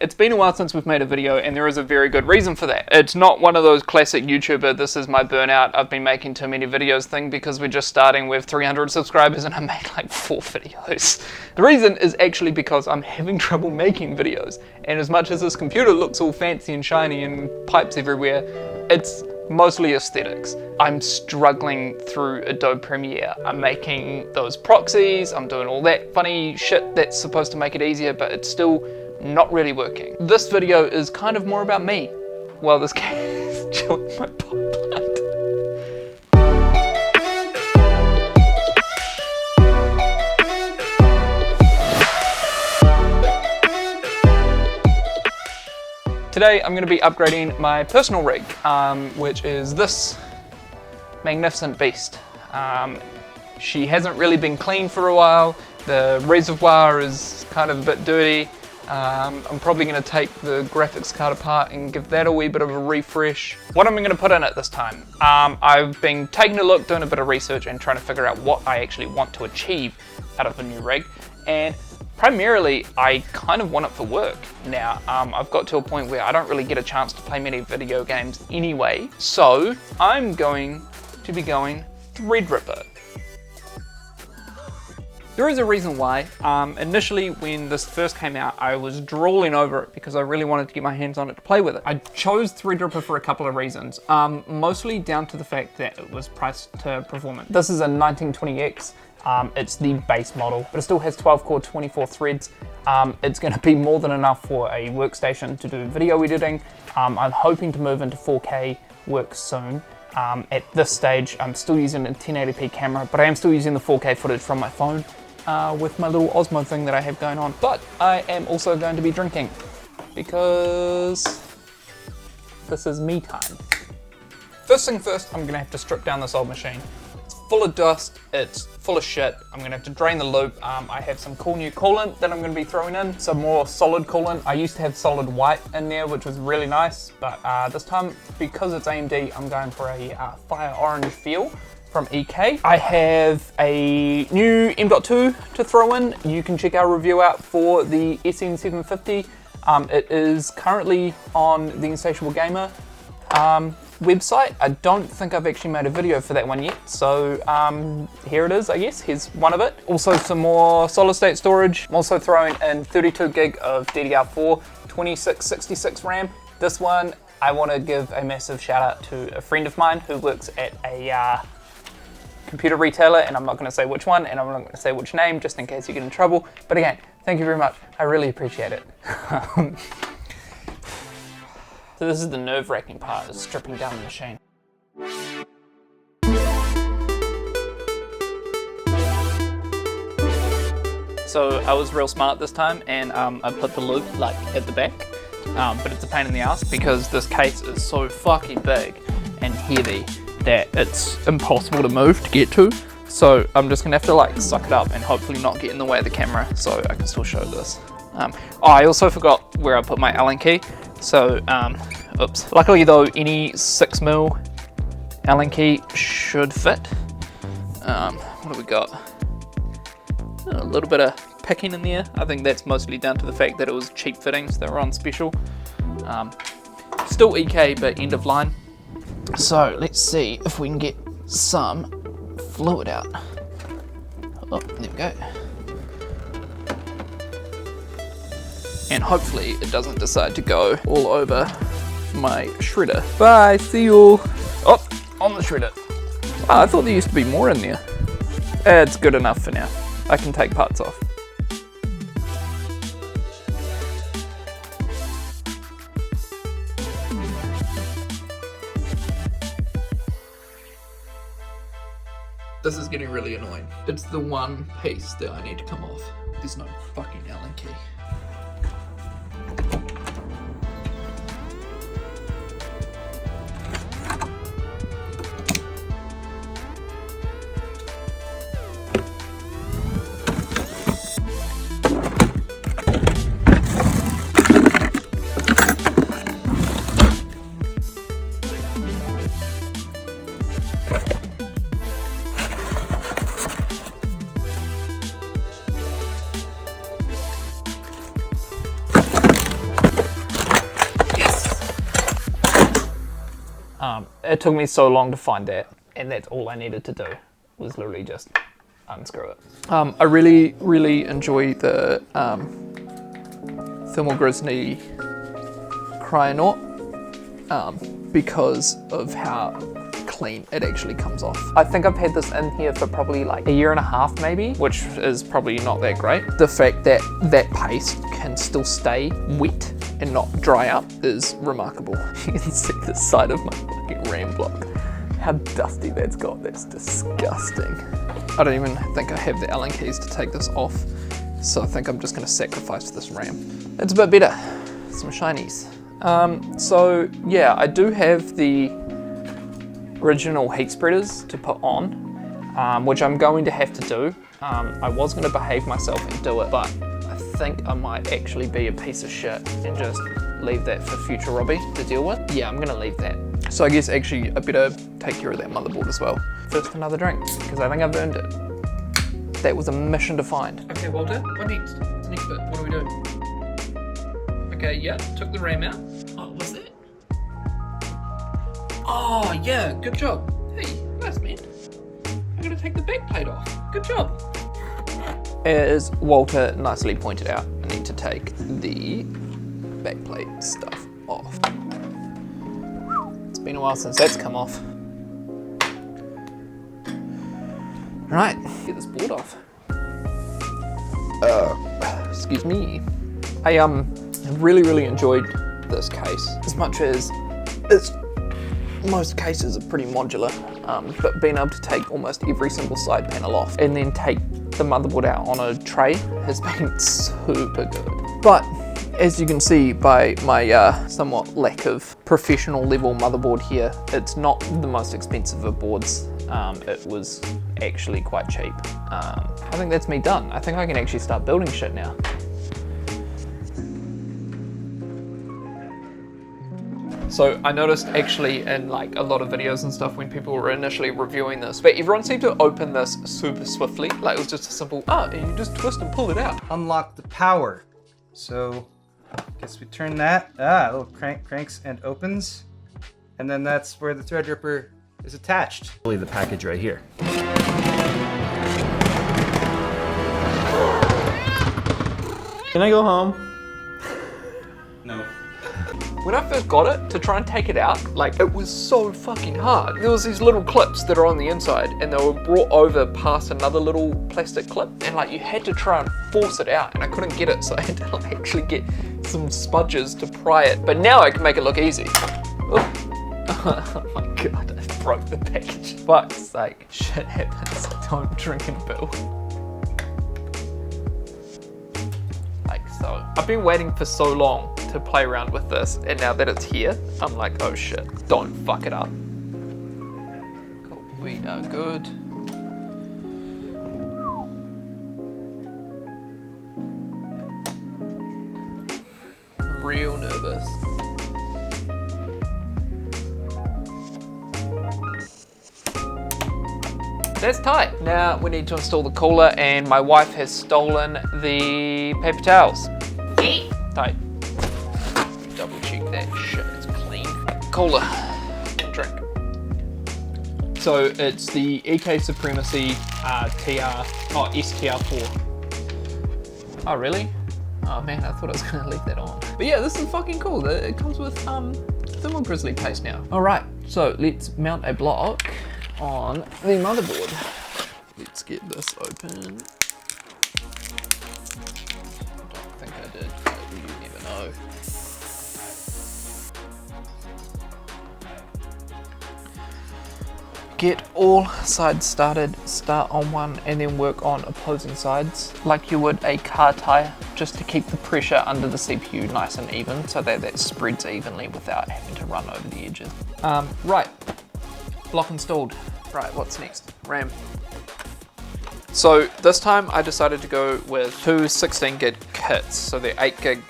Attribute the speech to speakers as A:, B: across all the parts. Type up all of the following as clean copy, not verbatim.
A: it's been a while since we've made a video, and there is a very good reason for that. It's not one of those classic YouTuber, this is my burnout, I've been making too many videos thing, because we're just starting with 300 subscribers and I made like 4 videos. The reason is actually because I'm having trouble making videos, and as much as this computer looks all fancy and shiny and pipes everywhere, it's mostly aesthetics. I'm struggling through Adobe Premiere. I'm making those proxies, I'm doing all that funny shit that's supposed to make it easier, but it's still not really working. This video is kind of more about me. Well, this cat is chewing my pot plant. Today I'm going to be upgrading my personal rig, which is this magnificent beast. She hasn't really been cleaned for a while. The reservoir is kind of a bit dirty. I'm probably going to take the graphics card apart and give that a wee bit of a refresh. What am I going to put in it this time? I've been taking a look, doing a bit of research and trying to figure out what I actually want to achieve out of the new rig. And primarily, I kind of want it for work. Now, I've got to a point where I don't really get a chance to play many video games anyway, so I'm going to be going Threadripper. There is a reason why. Initially, when this first came out, I was drooling over it because I really wanted to get my hands on it to play with it. I chose Threadripper for a couple of reasons, mostly down to the fact that it was priced to performance. This is a 1920X. It's the base model, but it still has 12 core, 24 threads. It's going to be more than enough for a workstation to do video editing. I'm hoping to move into 4K work soon. At this stage, I'm still using a 1080p camera, but I am still using the 4K footage from my phone with my little Osmo thing that I have going on. But I am also going to be drinking because this is me time. First thing first, I'm going to have to strip down this old machine. Full of dust, it's full of shit. I'm gonna have to drain the loop. I have some cool new coolant that I'm gonna be throwing in, some more solid coolant. I used to have solid white in there, which was really nice, but this time, because it's AMD, I'm going for a fire orange feel from EK. I have a new M.2 to throw in. You can check our review out for the SN750. It is currently on the Insatiable Gamer website. I don't think I've actually made a video for that one yet, so here it is, I guess. Here's one of it. Also some more solid state storage. I'm also throwing in 32 gig of DDR4, 2666 RAM. This one, I want to give a massive shout out to a friend of mine who works at a computer retailer, and I'm not going to say which one, and I'm not going to say which name, just in case you get in trouble. But again, thank you very much. I really appreciate it. So this is the nerve-wracking part, is stripping down the machine. So I was real smart this time, and I put the loop like at the back, but it's a pain in the ass because this case is so fucking big and heavy that it's impossible to move to get to. So I'm just gonna have to like suck it up and hopefully not get in the way of the camera so I can still show this. Oh, I also forgot where I put my Allen key. So, oops. Luckily though, any 6mm Allen key should fit. What do we got? A little bit of picking in there. I think that's mostly down to the fact that it was cheap fittings that were on special. Still EK, but end of line. So let's see if we can get some fluid out. Oh, there we go. And hopefully it doesn't decide to go all over my shredder. Bye, see you all. Oh, on the shredder. Oh, I thought there used to be more in there. It's good enough for now. I can take parts off. This is getting really annoying. It's the one piece that I need to come off. There's no fucking Allen key. it took me so long to find that, and that's all I needed to do, was literally just unscrew it. I really enjoy the Thermal Grizzly Cryonaut because of how clean it actually comes off. I think I've had this in here for probably like a year and a half maybe, which is probably not that great. The fact that that paste can still stay wet and not dry out is remarkable. You can see the side of my fucking RAM block. How dusty that's got, that's disgusting. I don't even think I have the Allen keys to take this off, so I think I'm just gonna sacrifice this RAM. It's a bit better, some shinies. So yeah, I do have the original heat spreaders to put on, which I'm going to have to do. I was going to behave myself and do it, but I think I might actually be a piece of shit and just leave that for future Robbie to deal with. Yeah, I'm going to leave that. So I guess actually I better take care of that motherboard as well. First another drink, because I think I've earned it. That was a mission to find. Okay, Walter, what next? What's the next bit? What do we do? Okay, yeah, took the RAM out. Oh, what's that? Oh, yeah, good job. Hey, nice man. I'm gonna take the back plate off. Good job. As Walter nicely pointed out, I need to take the back plate stuff off. It's been a while since that's come off. Right, get this board off. Excuse me. I really enjoyed this case. As much as most cases are pretty modular, but being able to take almost every single side panel off and then take the motherboard out on a tray has been super good. But as you can see by my somewhat lack of professional level motherboard here, it's not the most expensive of boards. It was actually quite cheap. I think that's me done. I think I can actually start building shit now. So I noticed actually in like a lot of videos and stuff when people were initially reviewing this, but everyone seemed to open this super swiftly. Like it was just a simple, and you just twist and pull it out.
B: Unlock the power. So I guess we turn that, a little cranks and opens. And then that's where the Threadripper is attached. Really the package right here.
C: Can I go home?
B: No.
A: When I first got it, to try and take it out, like it was so fucking hard. There was these little clips that are on the inside and they were brought over past another little plastic clip and like you had to try and force it out and I couldn't get it, so I had to like actually get some spudges to pry it. But now I can make it look easy. Oh my god, I broke the package. Fuck's sake, shit happens, don't drink and build. Like so. I've been waiting for so long to play around with this, and now that it's here, I'm like, oh shit, don't fuck it up. Cool, we are good. I'm real nervous. That's tight. Now we need to install the cooler, and my wife has stolen the paper towels. Tight. Double check that shit is clean. Cooler and drink. So it's the EK Supremacy STR4. Oh really? Oh man, I thought I was gonna leave that on. But yeah, this is fucking cool. It comes with Thermal Grizzly paste now. All right, so let's mount a block on the motherboard. Let's get this open. I don't think I did, but you never know. Get all sides started, start on one and then work on opposing sides like you would a car tire, just to keep the pressure under the CPU nice and even so that that spreads evenly without having to run over the edges. Right, block installed. Right, what's next? RAM. So this time I decided to go with two 16 gig kits, so they're 8 gig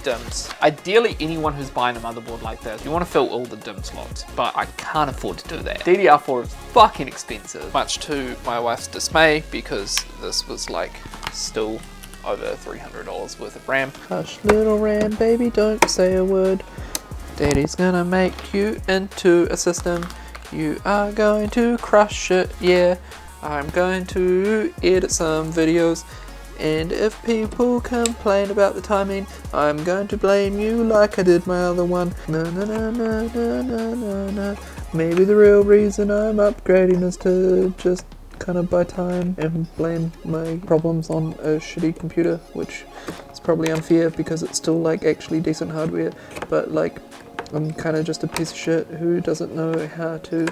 A: DIMMs. Ideally, anyone who's buying a motherboard like this, you want to fill all the DIMM slots, but I can't afford to do that. DDR4 is fucking expensive, much to my wife's dismay, because this was like still over $300 worth of RAM. Hush little RAM, baby, don't say a word. Daddy's gonna make you into a system. You are going to crush it, yeah. I'm going to edit some videos. And if people complain about the timing, I'm going to blame you like I did my other one. No, no, no, no, no, no, no, no. Maybe the real reason I'm upgrading is to just kind of buy time and blame my problems on a shitty computer, which is probably unfair because it's still like actually decent hardware, but like I'm kind of just a piece of shit who doesn't know how to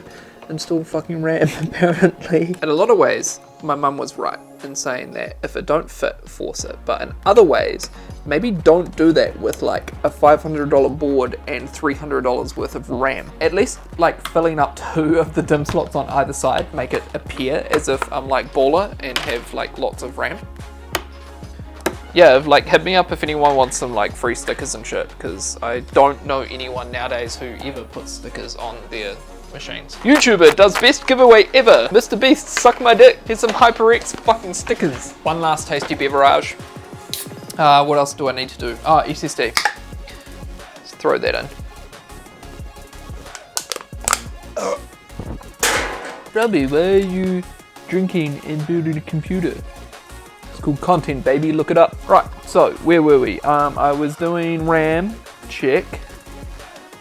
A: install fucking RAM apparently. In a lot of ways, my mum was right in saying that if it don't fit, force it. But in other ways, maybe don't do that with like a $500 board and $300 worth of RAM. At least like filling up 2 of the DIMM slots on either side, make it appear as if I'm like baller and have like lots of RAM. Yeah, like hit me up if anyone wants some like free stickers and shit, because I don't know anyone nowadays who ever puts stickers on their machines. YouTuber does best giveaway ever. Mr. Beast, suck my dick. Here's some HyperX fucking stickers. One last tasty beverage. What else do I need to do? SSD. Let's throw that in. Robbie, why are you drinking and building a computer? It's called content, baby. Look it up. Right, so where were we? I was doing RAM. Check.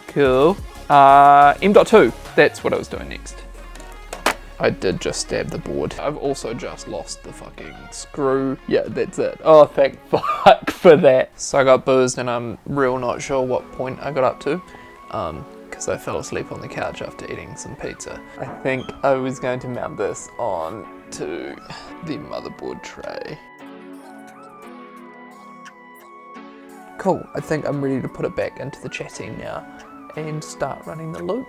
A: Cool. M.2. That's what I was doing next. I did just stab the board. I've also just lost the fucking screw. Yeah, that's it. Oh, thank fuck for that. So I got boozed and I'm real not sure what point I got up to. Because I fell asleep on the couch after eating some pizza. I think I was going to mount this on to the motherboard tray. Cool, I think I'm ready to put it back into the chassis now and start running the loop.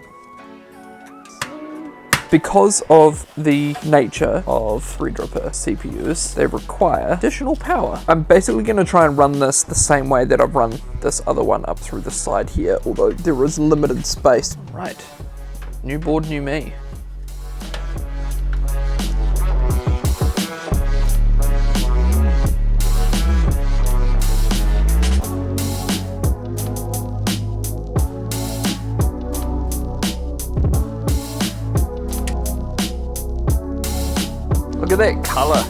A: Because of the nature of Threadripper CPUs, they require additional power. I'm basically going to try and run this the same way that I've run this other one up through the side here, although there is limited space. Right, new board, new me. Look at that color.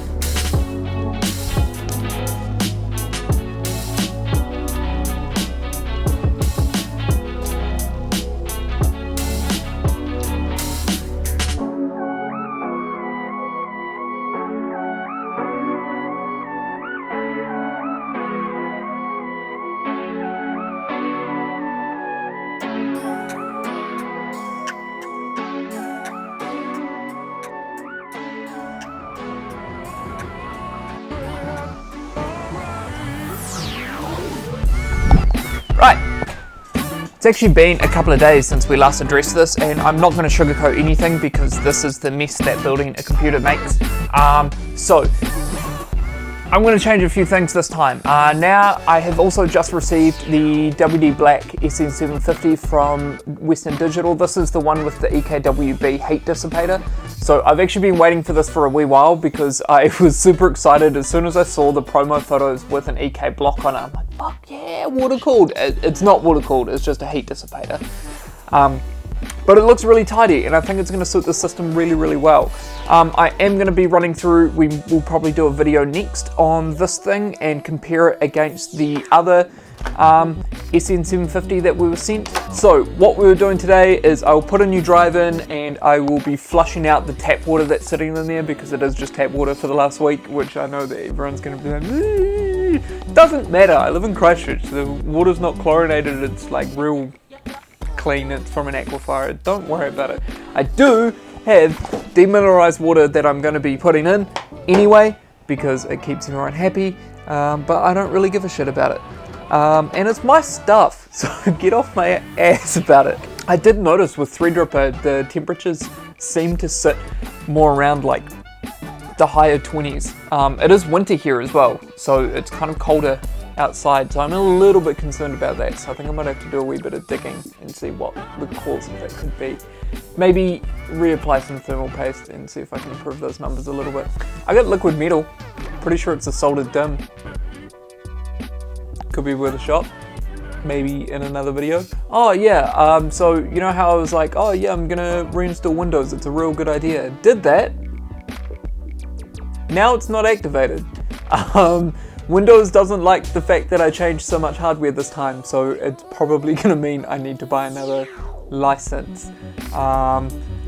A: Right, it's actually been a couple of days since we last addressed this, and I'm not going to sugarcoat anything because this is the mess that building a computer makes. So I'm going to change a few things this time. Now I have also just received the WD Black SN750 from Western Digital. This is the one with the EKWB heat dissipator. So I've actually been waiting for this for a wee while because I was super excited as soon as I saw the promo photos with an EK block on it. I'm like, fuck yeah, water cooled. It's not water cooled, it's just a heat dissipator. But it looks really tidy and I think it's going to suit the system really, really well. I am going to be running through, we will probably do a video next on this thing and compare it against the other SN750 that we were sent. So what we were doing today is I'll put a new drive in and I will be flushing out the tap water that's sitting in there because it is just tap water for the last week, which I know that everyone's going to be like, "Eee." Doesn't matter, I live in Christchurch, the water's not chlorinated, it's like real clean, it's from an aquifer, don't worry about it. I do have demineralized water that I'm going to be putting in anyway because it keeps everyone happy, but I don't really give a shit about it. And it's my stuff, so get off my ass about it. I did notice with Threadripper the temperatures seem to sit more around like the higher 20s. It is winter here as well, so it's kind of colder outside, so I'm a little bit concerned about that, so I think I might have to do a wee bit of digging and see what the cause of that could be. Maybe reapply some thermal paste and see if I can improve those numbers a little bit. I got liquid metal, pretty sure it's a soldered DIMM. Could be worth a shot. maybe in another video. Oh yeah, so you know how I was like, oh yeah, I'm gonna reinstall Windows, it's a real good idea. Did that. Now it's not activated. Windows doesn't like the fact that I changed so much hardware this time, so it's probably gonna mean I need to buy another license.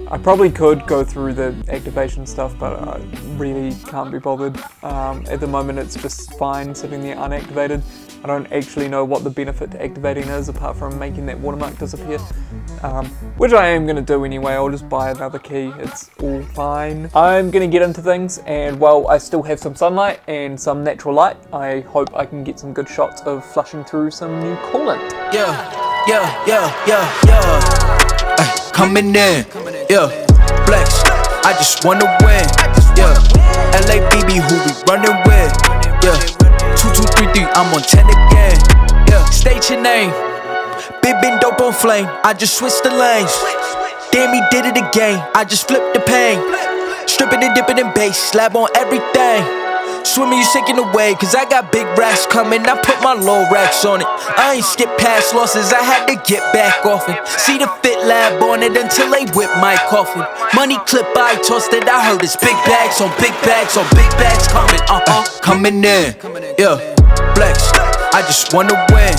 A: I probably could go through the activation stuff, but I really can't be bothered. At the moment it's just fine sitting there unactivated. I don't actually know what the benefit to activating is apart from making that watermark disappear, which I am going to do anyway. I'll just buy another key, it's all fine. I'm going to get into things, and while I still have some sunlight and some natural light, I hope I can get some good shots of flushing through some new coolant.
D: Coming in, flex, I just wanna win, LABB who we running with, 2233, I'm on 10 again, state your name, big been dope on flame, I just switched the lanes, damn he did it again, I just flipped the pain, stripping and dipping in bass, slab on everything. Swimming, you sinking away, cause I got big racks coming. I put my low racks on it. I ain't skip past losses, I had to get back off it. See the fit lab on it until they whip my coffin. Money clip, I tossed it, I heard it's big bags on big bags on big bags coming, coming in, flex, I just wanna win,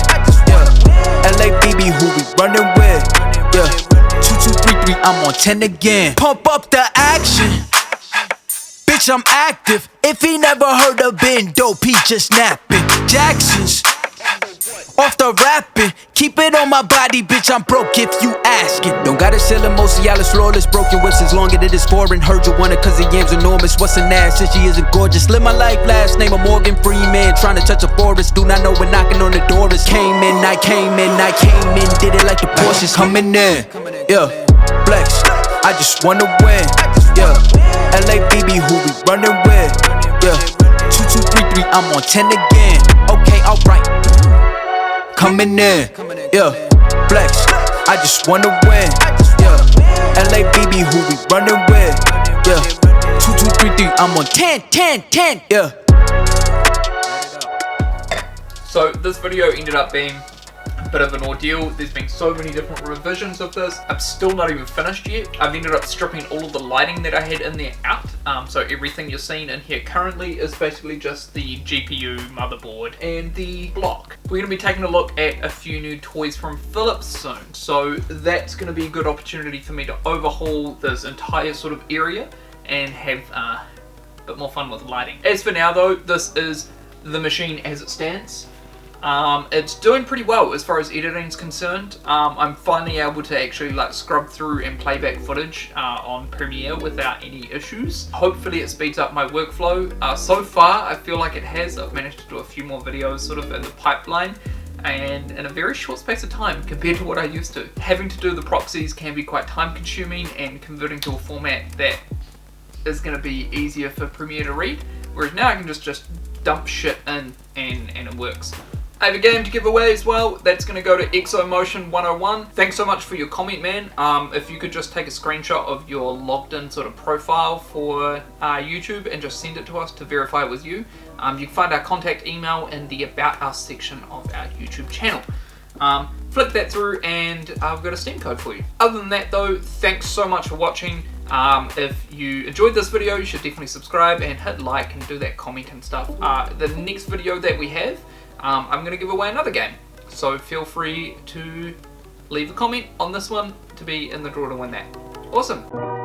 D: LABB who we running with, 2233, I'm on 10 again. Pump up the action. Bitch, I'm active. If he never heard of been dope, he just napping. Jackson's off the rapping. Keep it on my body, bitch, I'm broke if you asking. Don't gotta sell it, mostly all is flawless. Broken whips as long as it is foreign. Heard you want it cause the yam's enormous. What's an ass if she isn't gorgeous? Live my life, last name of Morgan Freeman. Trying to touch a forest, do not know when knocking on the door is. Came in, I came in, I came in. Did it like the Porsches coming in, flex, I just wanna win, LABB who we running with, 2233, I'm on 10 again. Okay, alright. Coming in, flex, I just wanna win, LABB who we running with, 2233, I'm on 10,
A: So this video ended up being a bit of an ordeal. There's been so many different revisions of this. I'm still not even finished yet. I've ended up stripping all of the lighting that I had in there out. So everything you're seeing in here currently is basically just the GPU, motherboard, and the block. We're going to be taking a look at a few new toys from Philips soon. So that's going to be a good opportunity for me to overhaul this entire sort of area and have a bit more fun with lighting. As for now though, this is the machine as it stands. It's doing pretty well as far as editing is concerned. I'm finally able to actually like scrub through and playback footage on Premiere without any issues. Hopefully it speeds up my workflow. So far I feel like it has. I've managed to do a few more videos sort of in the pipeline, and in a very short space of time compared to what I used to. Having to do the proxies can be quite time consuming, and converting to a format that is going to be easier for Premiere to read, whereas now I can just dump shit in and it works. I have a game to give away as well. That's going to go to ExoMotion 101. Thanks so much for your comment, man. If you could just take a screenshot of your logged in sort of profile for YouTube and just send it to us to verify it was you. You can find our contact email in the About Us section of our YouTube channel. Flick that through and I've got a Steam code for you. Other than that though, thanks so much for watching. If you enjoyed this video, you should definitely subscribe and hit like and do that comment and stuff. The next video that we have, I'm going to give away another game, so feel free to leave a comment on this one to be in the draw to win that. Awesome!